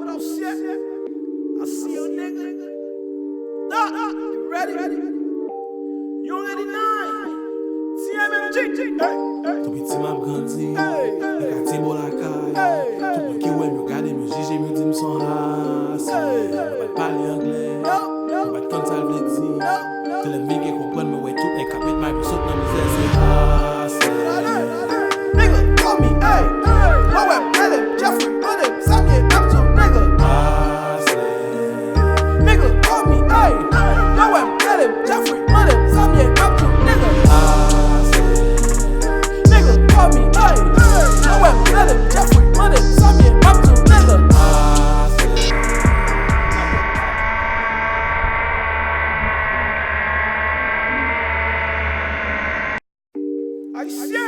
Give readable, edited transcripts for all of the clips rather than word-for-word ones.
up, shit? I see you, nigga. You ready? You already nine. TMMG. Tout petit m'a grandi, le quartier beau la caille. Tout le monde qui ouais me regarde, me juge, me dit me son race. On va parler anglais, on va comme ça le dit. Tout le monde qui comprend me ouais tout les capit ma vie saute dans misère c'est race. Nigga, call me, hey. Pousye Jeffy, put him, Samye, up to nigga. Nigga, call me, hey. Pousye Jeffy, put him, Samye, up to nigga. Nigga, call me, hey. Pousye Jeffy, put him, Samye, up to nigga. I see it.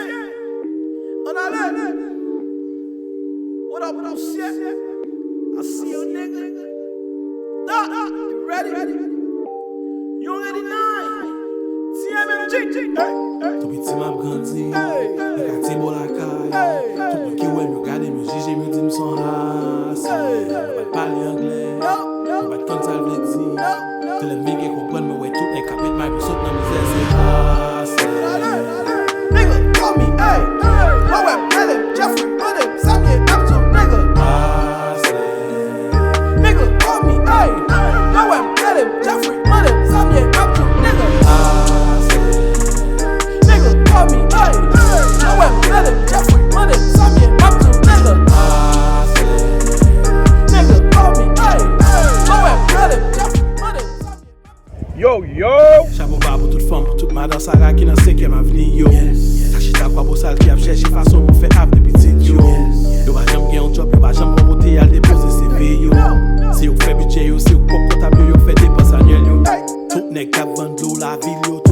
On a leg. What up, shit? I see you, nigga. You ready? You already nine. TMMG. Tout petit m'a grandi, le quartier beau la caille. Tout le monde qui ouais me regarde, me juge, me dit me son race. On va parler anglais, on va comme ça le dit. Tout le monde qui comprend me ouais tout les capit ma vie saute dans misère c'est race. Nigga, call me, hey. Pousye Jeffy, put him, Samye, up to nigga. Nigga, call me, hey. Pousye Jeffy, put him, Samye, up to nigga. Nigga, call me, hey. Pousye Jeffy, put him, Samye, up to nigga. Nigga, call me, hey. Pousye Jeffy, put him, Samye. Yo! Chapeau bas pour toute femme, pour toute madame Sarah qui dans 5e avenue yo. Sachita quoi pour sale qui a cherché façon pour faire ave de petite yo. Yo va jamais gagner un job, yo va jamais remonter à déposer CV yo. Si vous fait budget yo, si vous pop comptable yo fait dépenses annuelles yo. Tout nèg cap vendre l'eau la ville yo.